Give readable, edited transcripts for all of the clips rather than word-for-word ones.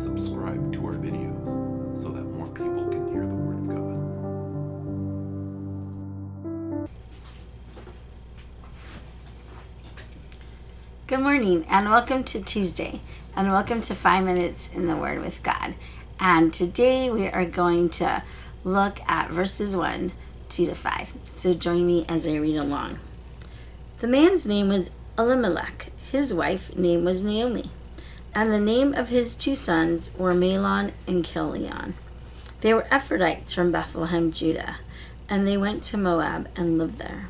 subscribe to our videos so that more people can hear the Word of God. Good morning and welcome to Tuesday and welcome to 5 Minutes in the Word with God. And today we are going to look at verses 1, 2 to 5. So join me as I read along. The man's name was Elimelech. His wife's name was Naomi. And the name of his two sons were Mahlon and Chilion. They were Ephraites from Bethlehem, Judah, and they went to Moab and lived there.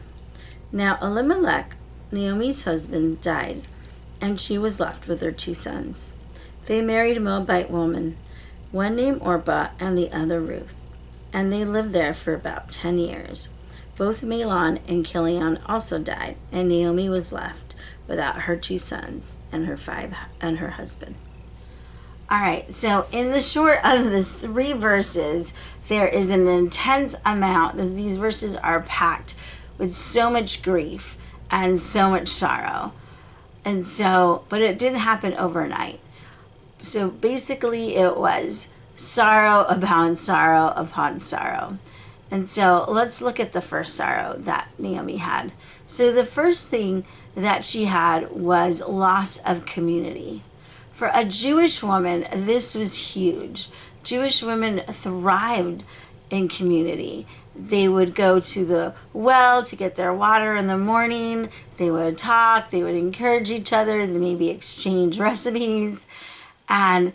Now Elimelech, Naomi's husband, died, and she was left with her two sons. They married a Moabite woman, one named Orpah and the other Ruth, and they lived there for about 10 years. Both Mahlon and Chilion also died, and Naomi was left without her two sons and her husband. All right, so in the short of these 3 verses, there is an intense amount. These verses are packed with so much grief and so much sorrow. And so, but it didn't happen overnight. So basically it was sorrow upon sorrow upon sorrow. And so let's look at the first sorrow that Naomi had. So the first thing that she had was loss of community. For a Jewish woman, this was huge. Jewish women thrived in community. They would go to the well to get their water in the morning. They would talk. They would encourage each other. They maybe exchange recipes. And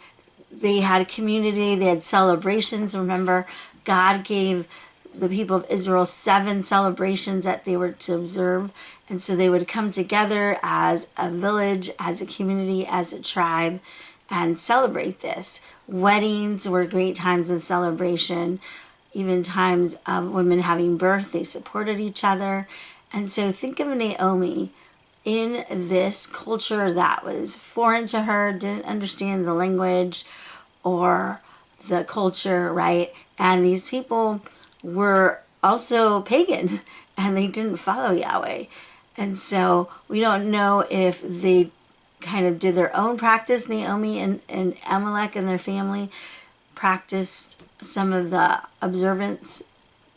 they had community. They had celebrations. Remember, God gave the people of Israel 7 celebrations that they were to observe. And so they would come together as a village, as a community, as a tribe, and celebrate this. Weddings were great times of celebration. Even times of women having birth, they supported each other. And so think of Naomi in this culture that was foreign to her, didn't understand the language or the culture, right? And these people were also pagan and they didn't follow Yahweh. And so we don't know if they kind of did their own practice. Naomi and Amalek and their family practiced some of the observance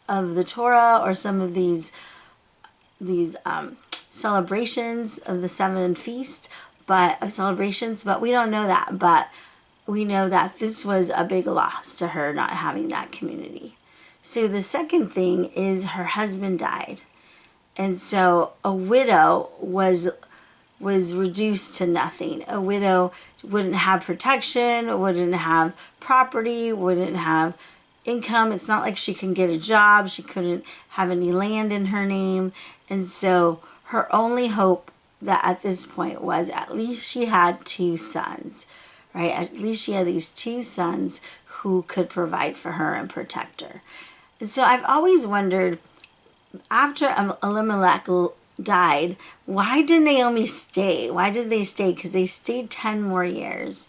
of the Torah or some of these celebrations of the 7 feast, celebrations, but we don't know that. But we know that this was a big loss to her not having that community. So the second thing is her husband died. And so a widow was reduced to nothing. A widow wouldn't have protection, wouldn't have property, wouldn't have income. It's not like she can get a job. She couldn't have any land in her name. And so her only hope that at this point was at least she had 2 sons, right? At least she had these 2 sons who could provide for her and protect her. And so I've always wondered, after Elimelech died, why did Naomi stay? Why did they stay? Because they stayed 10 more years.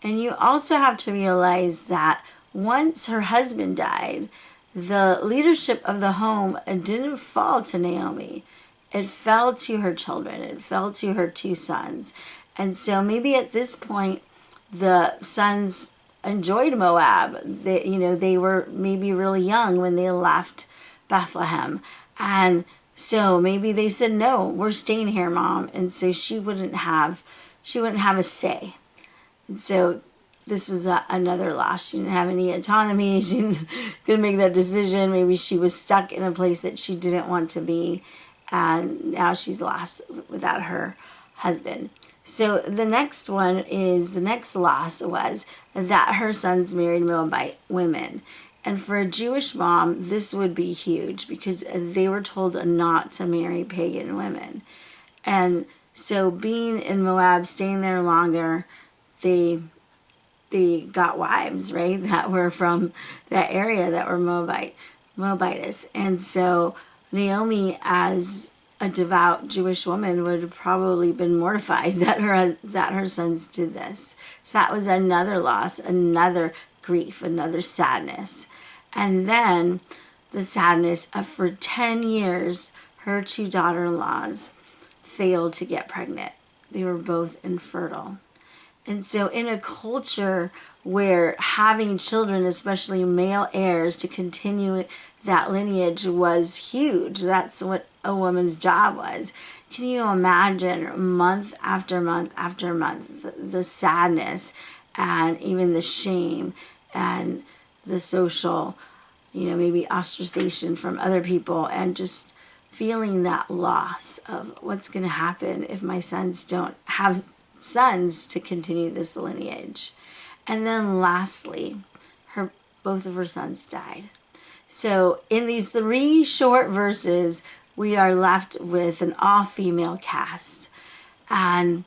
And you also have to realize that once her husband died, the leadership of the home didn't fall to Naomi. It fell to her children. It fell to her 2 sons. And so maybe at this point, the sons enjoyed Moab. They were maybe really young when they left Bethlehem. And so maybe they said, no, we're staying here, Mom. And so she wouldn't have a say. And so this was another loss. She didn't have any autonomy. She couldn't make that decision. Maybe she was stuck in a place that she didn't want to be. And now she's lost without her husband. So the next loss was that her sons married Moabite women. And for a Jewish mom, this would be huge because they were told not to marry pagan women. And so being in Moab, staying there longer, they got wives, right, that were from that area that were Moabitess. And so Naomi, as a devout Jewish woman, would have probably been mortified that her sons did this. So that was another loss, another grief, another sadness. And then the sadness of for 10 years, her 2 daughter-in-laws failed to get pregnant. They were both infertile. And so in a culture where having children, especially male heirs, to continue that lineage was huge. That's what a woman's job was. Can you imagine month after month after month the sadness and even the shame and the social, maybe ostracization from other people, and just feeling that loss of what's going to happen if my sons don't have sons to continue this lineage. And then lastly, both of her sons died. So in these 3 short verses, we are left with an all-female cast and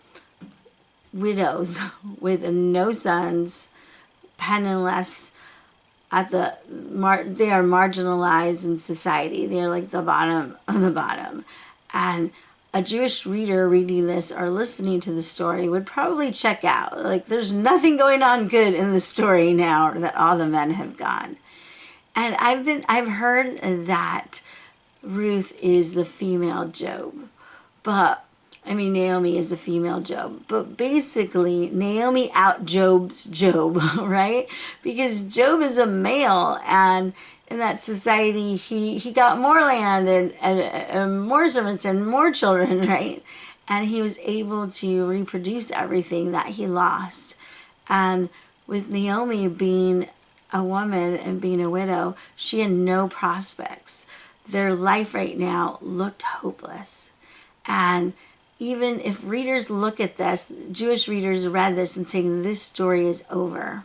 widows with no sons, penniless. They are marginalized in society. They're like the bottom of the bottom. And a Jewish reader reading this or listening to the story would probably check out. Like, there's nothing going on good in the story now that all the men have gone. And I've heard that Ruth is the female Job. Naomi is a female Job. But basically, Naomi out-Jobs Job, right? Because Job is a male, and in that society, he got more land and more servants and more children, right? And he was able to reproduce everything that he lost. And with Naomi being a woman and being a widow, she had no prospects. Their life right now looked hopeless. And even if readers look at this, Jewish readers read this and saying, this story is over.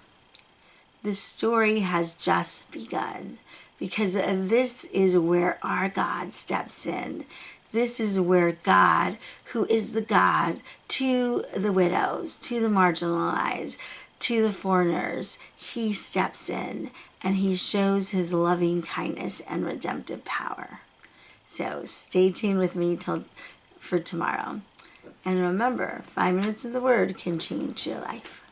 This story has just begun. Because this is where our God steps in. This is where God, who is the God to the widows, to the marginalized, to the foreigners, he steps in and he shows his loving kindness and redemptive power. So stay tuned with me for tomorrow. And remember, 5 minutes of the Word can change your life.